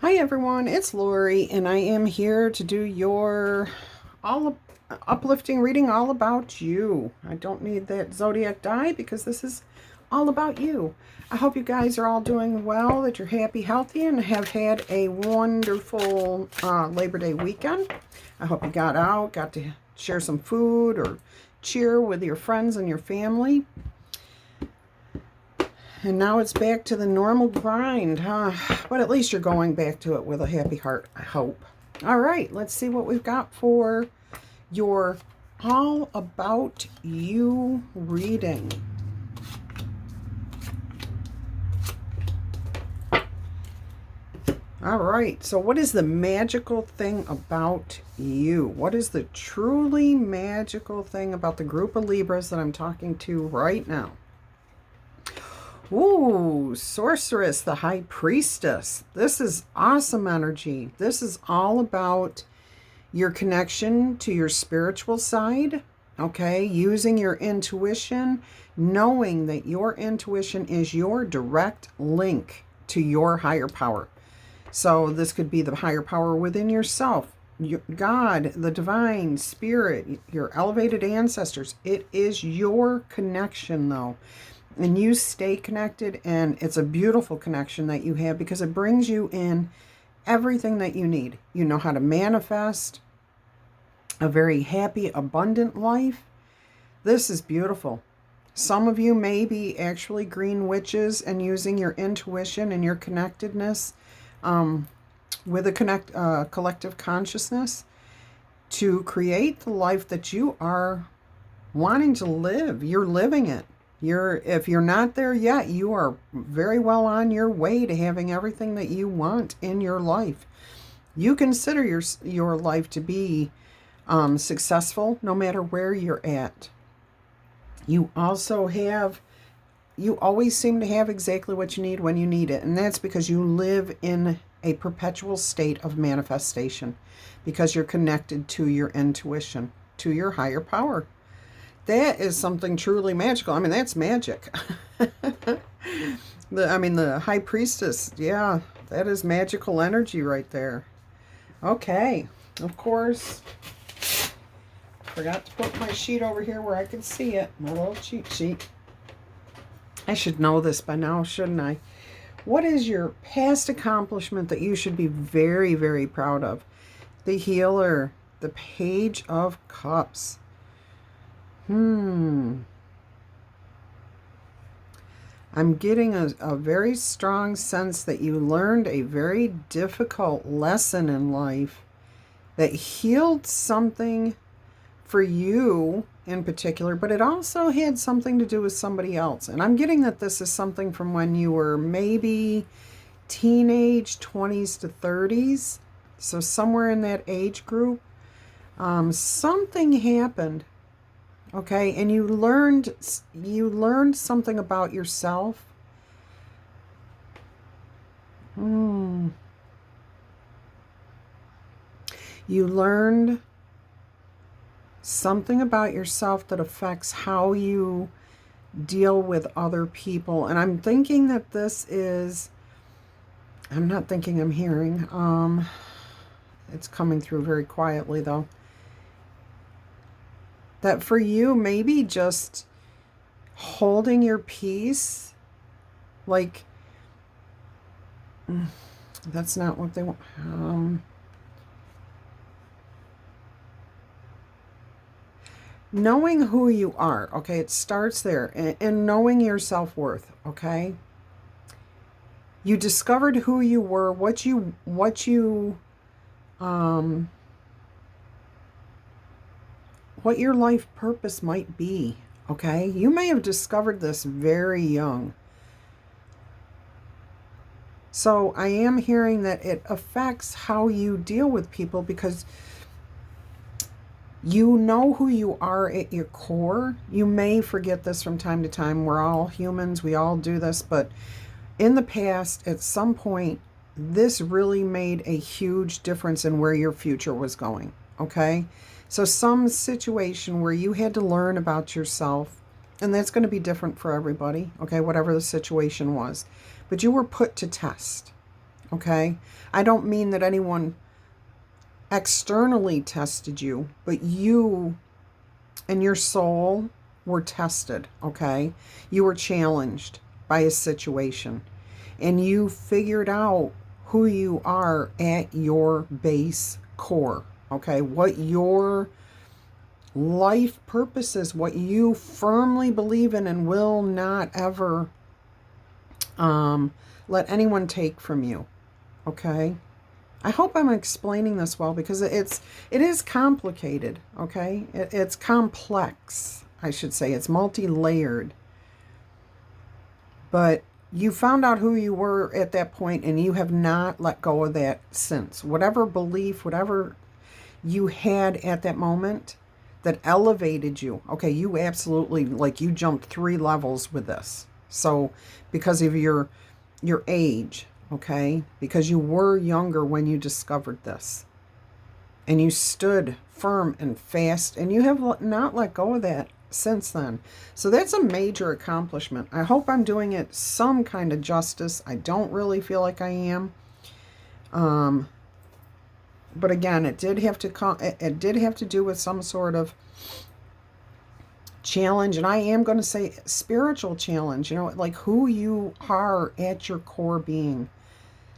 Hi everyone, it's Laurie, and I am here to do your all uplifting reading all about you. I don't need that zodiac die because this is all about you. I hope you guys are all doing well, that you're happy, healthy, and have had a wonderful Labor Day weekend. I hope you got to share some food or cheer with your friends and your family. And now it's back to the normal grind, huh? But at least you're going back to it with a happy heart, I hope. All right, let's see what we've got for your All About You reading. All right, so what is the magical thing about you? What is the truly magical thing about the group of Libras that I'm talking to right now? Ooh, Sorceress, the High Priestess. This is awesome energy. This is all about your connection to your spiritual side, okay? Using your intuition, knowing that your intuition is your direct link to your higher power. So this could be the higher power within yourself, God, the divine spirit, your elevated ancestors. It is your connection, though. And you stay connected, and it's a beautiful connection that you have because it brings you in everything that you need. You know how to manifest a very happy, abundant life. This is beautiful. Some of you may be actually green witches and using your intuition and your connectedness with a collective consciousness to create the life that you are wanting to live. You're living it. If you're not there yet, you are very well on your way to having everything that you want in your life. You consider your life to be successful no matter where you're at. You always seem to have exactly what you need when you need it. And that's because you live in a perpetual state of manifestation because you're connected to your intuition, to your higher power. That is something truly magical. I mean, that's magic. The High Priestess, yeah, that is magical energy right there. Okay, of course, forgot to put my sheet over here where I can see it, my little cheat sheet. I should know this by now, shouldn't I? What is your past accomplishment that you should be very, very proud of? The Healer, the Page of Cups. I'm getting a very strong sense that you learned a very difficult lesson in life that healed something for you in particular, but it also had something to do with somebody else. And I'm getting that this is something from when you were maybe teenage, 20s to 30s. So somewhere in that age group, something happened. Okay, and you learned something about yourself. You learned something about yourself that affects how you deal with other people. And I'm thinking that I'm not thinking, I'm hearing. It's coming through very quietly though. That for you, maybe just holding your peace, like, that's not what they want. Knowing who you are, okay, it starts there, and knowing your self-worth, okay? You discovered who you were, what your life purpose might be, okay? You may have discovered this very young. So I am hearing that it affects how you deal with people because you know who you are at your core. You may forget this from time to time. We're all humans. We all do this. But in the past, at some point, this really made a huge difference in where your future was going, okay? So some situation where you had to learn about yourself, and that's going to be different for everybody, okay, whatever the situation was. But you were put to test, Okay? I don't mean that anyone externally tested you, but you and your soul were tested, okay? You were challenged by a situation, and you figured out who you are at your base core, okay? What your life purpose is, what you firmly believe in and will not ever let anyone take from you, okay? I hope I'm explaining this well, because it is complicated, okay? It's complex, I should say. It's multi-layered. But you found out who you were at that point, and you have not let go of that since. Whatever belief, whatever you had at that moment that elevated you, okay, you absolutely, like, you jumped 3 levels with this. So because of your age, okay, because you were younger when you discovered this, and you stood firm and fast, and you have not let go of that since then. So that's a major accomplishment. I hope I'm doing it some kind of justice. I don't really feel like I am. But again, it did have to do with some sort of challenge, and I am going to say spiritual challenge, like who you are at your core being.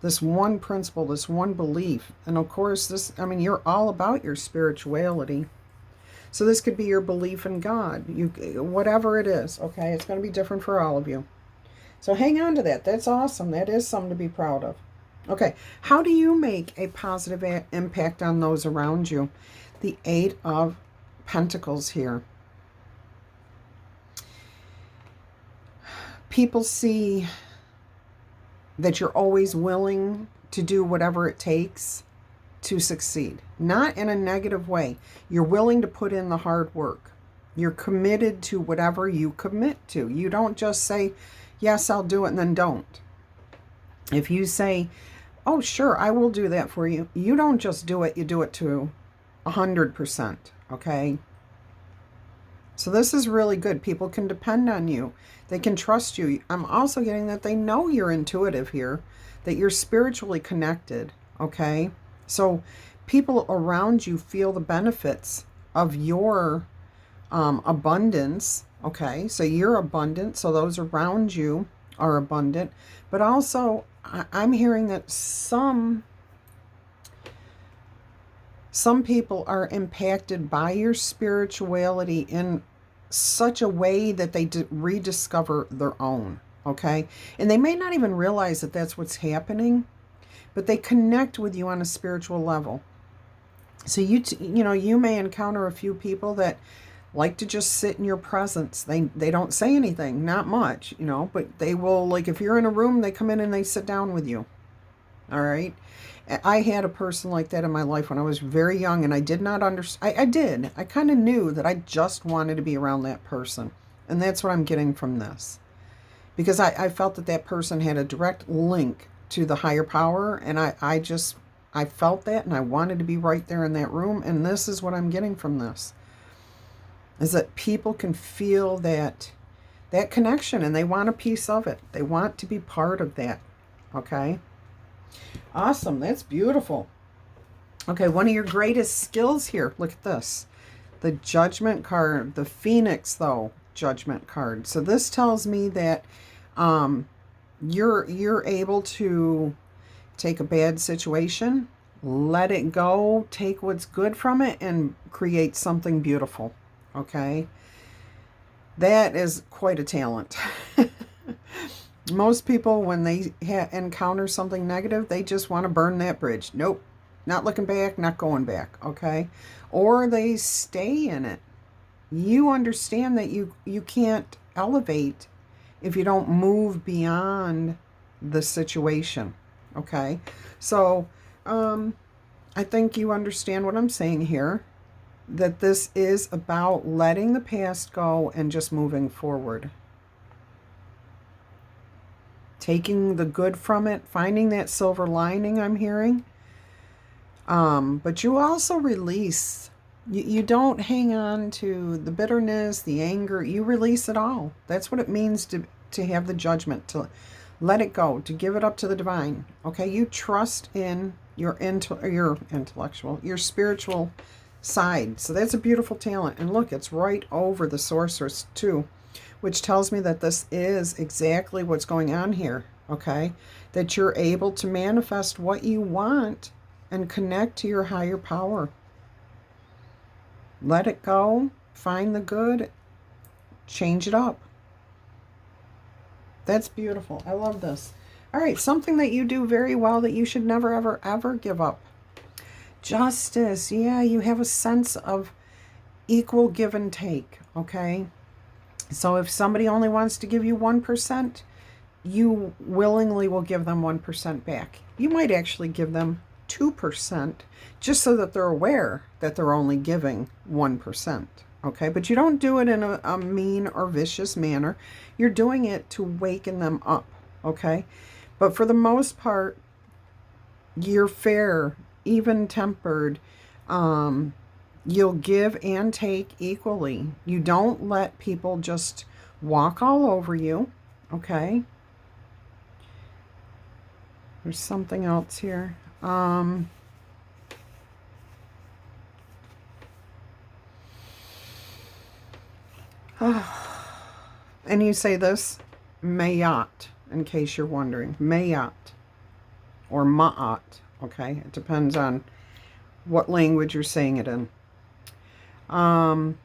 This one principle, this one belief. And of course, you're all about your spirituality. So this could be your belief in God, whatever it is, okay? It's going to be different for all of you. So hang on to that. That's awesome. That is something to be proud of. Okay, how do you make a positive impact on those around you? The 8 of Pentacles here. People see that you're always willing to do whatever it takes to succeed. Not in a negative way. You're willing to put in the hard work. You're committed to whatever you commit to. You don't just say, yes, I'll do it, and then don't. If you say, oh, sure, I will do that for you, you don't just do it, you do it to 100%, okay? So this is really good. People can depend on you. They can trust you. I'm also getting that they know you're intuitive here, that you're spiritually connected, okay? So people around you feel the benefits of your abundance, okay? So you're abundant, so those around you are abundant. But also, I'm hearing that some people are impacted by your spirituality in such a way that they rediscover their own, okay? And they may not even realize that that's what's happening, but they connect with you on a spiritual level. So you may encounter a few people that like to just sit in your presence. They don't say anything, not much, but they will, like, if you're in a room, they come in and they sit down with you. All right. I had a person like that in my life when I was very young, and I did not understand. I kind of knew that I just wanted to be around that person. And that's what I'm getting from this. Because I felt that person had a direct link to the higher power, and I felt that, and I wanted to be right there in that room. And this is what I'm getting from this, is that people can feel that connection, and they want a piece of it. They want to be part of that. Okay? Awesome. That's beautiful. Okay, one of your greatest skills here. Look at this. The Judgment card. The Phoenix, though, Judgment card. So this tells me that you're able to take a bad situation, let it go, take what's good from it, and create something beautiful. Okay? That is quite a talent. Most people, when they encounter something negative, they just want to burn that bridge. Nope, not looking back, not going back, okay? Or they stay in it. You understand that you can't elevate if you don't move beyond the situation, okay? So I think you understand what I'm saying here, that this is about letting the past go and just moving forward. Taking the good from it, finding that silver lining, I'm hearing. But you also release. You don't hang on to the bitterness, the anger. You release it all. That's what it means to have the judgment, to Let it go, to give it up to the divine. Okay, you trust in your intellectual, your spiritual side. So that's a beautiful talent. And look, it's right over the sorceress too, which tells me that this is exactly what's going on here. Okay, that you're able to manifest what you want and connect to your higher power. Let it go, find the good, change it up. That's beautiful. I love this. All right, something that you do very well that you should never, ever, ever give up. Justice. Yeah, you have a sense of equal give and take, okay? So if somebody only wants to give you 1%, you willingly will give them 1% back. You might actually give them 2% just so that they're aware that they're only giving 1%. Okay, but you don't do it in a mean or vicious manner. You're doing it to waken them up. Okay, but for the most part, you're fair, even-tempered. You'll give and take equally. You don't let people just walk all over you. Okay. There's something else here. And you say this, mayat, in case you're wondering. Mayat or ma'at, okay? It depends on what language you're saying it in. I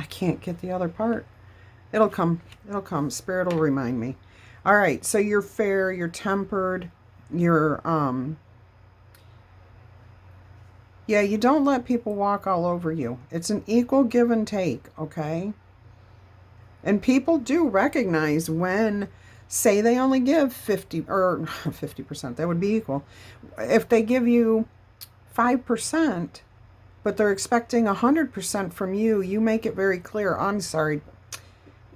can't get the other part. It'll come. It'll come. Spirit will remind me. All right, so you're fair, you're tempered, you're, yeah, you don't let people walk all over you. It's an equal give and take, okay? And people do recognize when, say they only give 50, or 50%, that would be equal. If they give you 5%, but they're expecting 100% from you, you make it very clear, I'm sorry,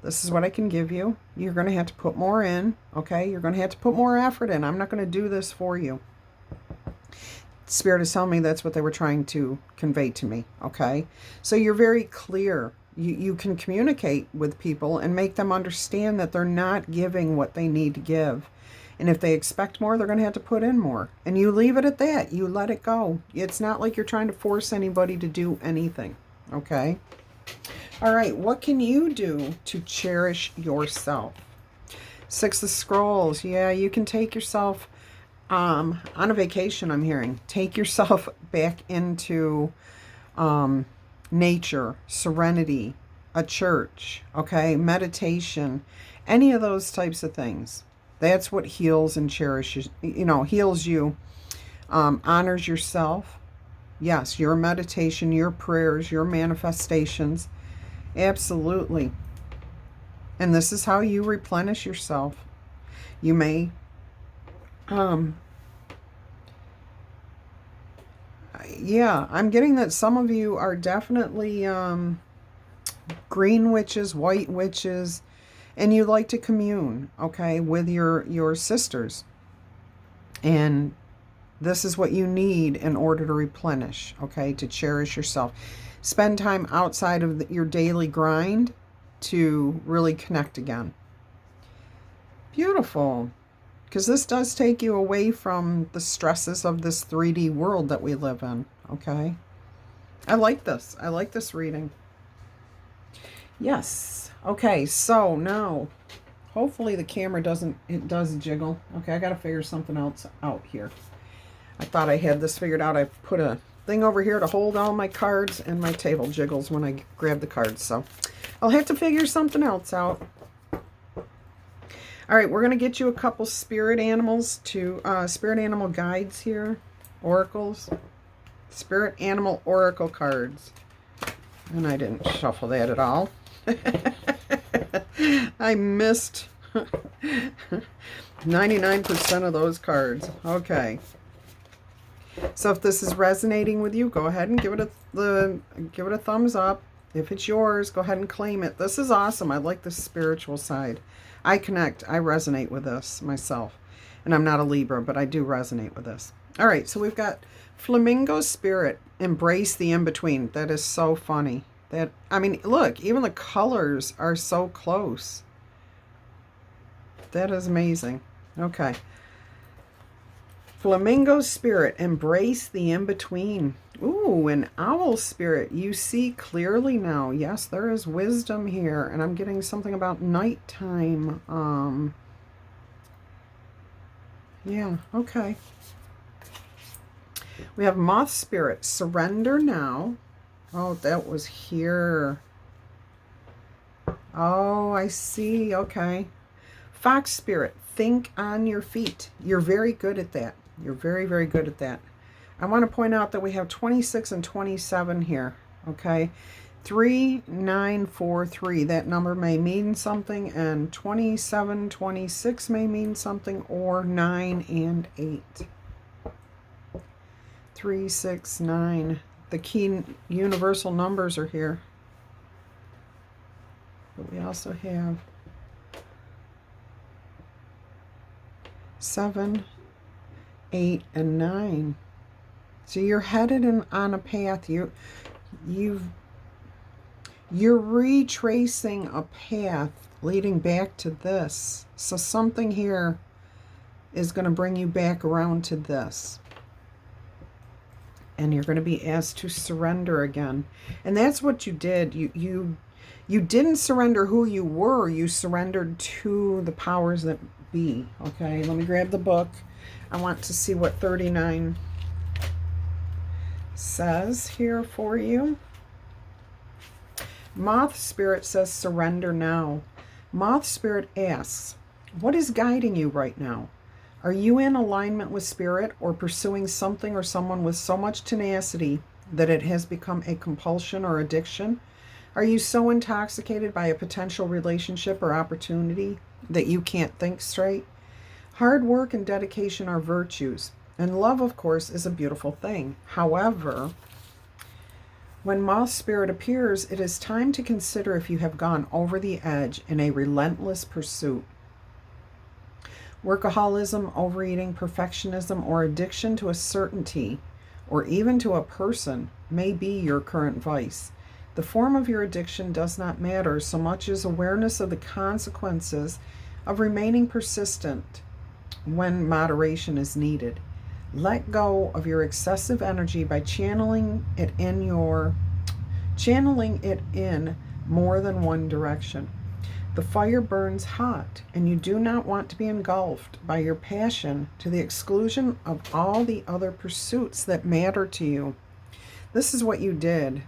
this is what I can give you. You're going to have to put more in, okay? You're going to have to put more effort in. I'm not going to do this for you. Spirit is telling me that's what they were trying to convey to me, okay? So you're very clear. You can communicate with people and make them understand that they're not giving what they need to give. And if they expect more, they're going to have to put in more. And you leave it at that. You let it go. It's not like you're trying to force anybody to do anything, okay? All right, what can you do to cherish yourself? Six of Scrolls. Yeah, you can take yourself on a vacation, I'm hearing. Take yourself back into nature, serenity, a church, okay, meditation, any of those types of things. That's what heals and cherishes, heals you, honors yourself. Yes, your meditation, your prayers, your manifestations. Absolutely. And this is how you replenish yourself. You may, yeah, I'm getting that some of you are definitely green witches, white witches, and you like to commune, okay, with your sisters. And this is what you need in order to replenish, okay, to cherish yourself. Spend time outside of your daily grind to really connect again. Beautiful. Because this does take you away from the stresses of this 3D world that we live in, okay? I like this. I like this reading. Yes. Okay, so now, hopefully the camera does jiggle. Okay, I got to figure something else out here. I thought I had this figured out. I put a thing over here to hold all my cards, and my table jiggles when I grab the cards. So I'll have to figure something else out. All right, we're going to get you a couple spirit animals spirit animal guides here. Oracles. Spirit animal oracle cards. And I didn't shuffle that at all. I missed 99% of those cards. Okay. So if this is resonating with you, go ahead and give it a thumbs up. If it's yours, go ahead and claim it. This is awesome. I like the spiritual side. I connect. I resonate with this myself. And I'm not a Libra, but I do resonate with this. All right, so we've got Flamingo Spirit. Embrace the in-between. That is so funny. I mean, look, even the colors are so close. That is amazing. Okay. Flamingo spirit, embrace the in-between. Ooh, an owl spirit, you see clearly now. Yes, there is wisdom here. And I'm getting something about nighttime. Yeah, okay. We have moth spirit, surrender now. Oh, that was here. Oh, I see. Okay. Fox spirit, think on your feet. You're very good at that. You're very, very good at that. I want to point out that we have 26 and 27 here. Okay. 3943. That number may mean something, and 27, 26 may mean something, or 9 and 8. 3, 6, 9. The key universal numbers are here. But we also have 7, 8, and 9. So you're headed on a path. You're retracing a path leading back to this. So something here is going to bring you back around to this. And you're going to be asked to surrender again. And that's what you did. You didn't surrender who you were. You surrendered to the powers that be. Okay, let me grab the book. I want to see what 39 says here for you. Moth spirit says surrender now. Moth spirit asks, what is guiding you right now? Are you in alignment with spirit, or pursuing something or someone with so much tenacity that it has become a compulsion or addiction? Are you so intoxicated by a potential relationship or opportunity that you can't think straight? Hard work and dedication are virtues, and love, of course, is a beautiful thing. However, when moth spirit appears, it is time to consider if you have gone over the edge in a relentless pursuit. Workaholism, overeating, perfectionism, or addiction to a certainty, or even to a person, may be your current vice. The form of your addiction does not matter so much as awareness of the consequences of remaining persistent when moderation is needed. Let go of your excessive energy by channeling it in more than one direction. The fire burns hot, and you do not want to be engulfed by your passion to the exclusion of all the other pursuits that matter to you. This is what you did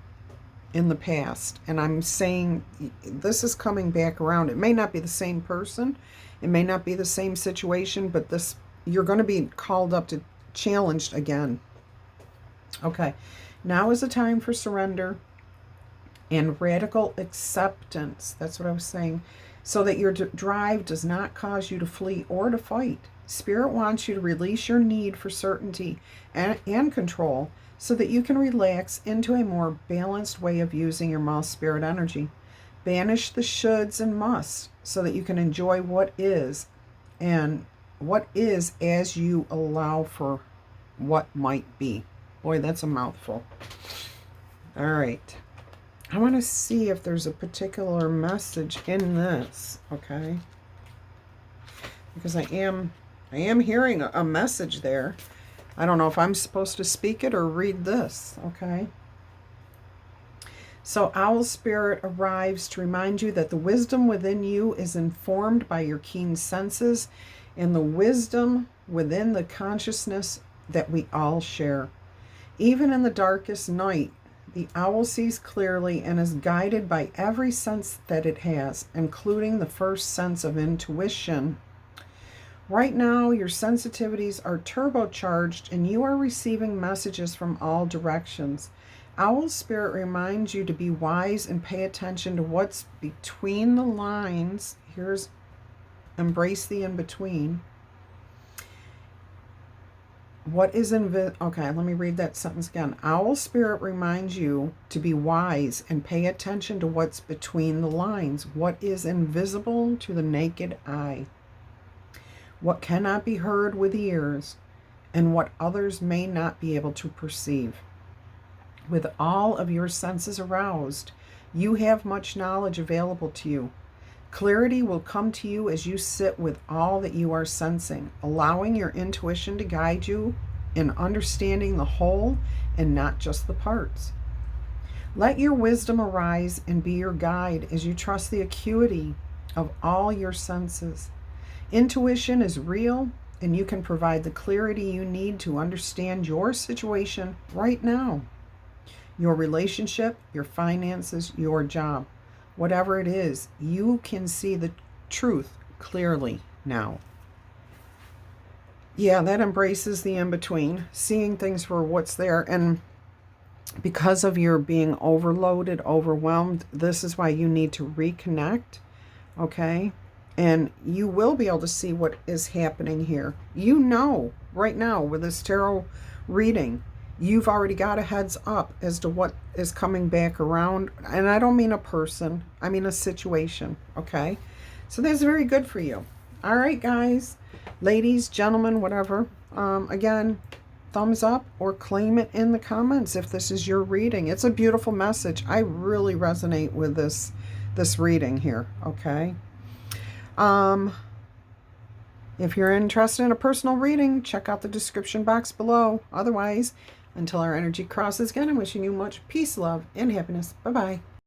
in the past, and I'm saying this is coming back around. It may not be the same person, it may not be the same situation, but this, you're going to be called up to challenged again. Okay, now is the time for surrender and radical acceptance. That's what I was saying. So that your drive does not cause you to flee or to fight. Spirit wants you to release your need for certainty and control so that you can relax into a more balanced way of using your moth spirit energy. Banish the shoulds and musts so that you can enjoy what is, and what is as you allow for what might be. Boy, that's a mouthful. All right. I want to see if there's a particular message in this, okay? Because I am hearing a message there. I don't know if I'm supposed to speak it or read this, okay? So Owl Spirit arrives to remind you that the wisdom within you is informed by your keen senses and the wisdom within the consciousness that we all share. Even in the darkest night, the owl sees clearly and is guided by every sense that it has, including the first sense of intuition. Right now, your sensitivities are turbocharged and you are receiving messages from all directions. Owl Spirit reminds you to be wise and pay attention to what's between the lines. Here's embrace the in-between. What is okay, let me read that sentence again. Owl Spirit reminds you to be wise and pay attention to what's between the lines. What is invisible to the naked eye. What cannot be heard with ears, and what others may not be able to perceive. With all of your senses aroused, you have much knowledge available to you. Clarity will come to you as you sit with all that you are sensing, allowing your intuition to guide you in understanding the whole and not just the parts. Let your wisdom arise and be your guide as you trust the acuity of all your senses. Intuition is real, and you can provide the clarity you need to understand your situation right now. Your relationship, your finances, your job, whatever it is, you can see the truth clearly now. Yeah, that embraces the in-between, seeing things for what's there. And because of your being overloaded, overwhelmed, this is why you need to reconnect, okay? And you will be able to see what is happening here. You know, right now with this tarot reading, you've already got a heads up as to what is coming back around. And I don't mean a person, I mean a situation, okay? So that's very good for you. All right, guys, ladies, gentlemen, whatever. Again, thumbs up or claim it in the comments if this is your reading. It's a beautiful message. I really resonate with this reading here, okay? If you're interested in a personal reading, check out the description box below. Otherwise, until our energy crosses again, I'm wishing you much peace, love, and happiness. Bye-bye.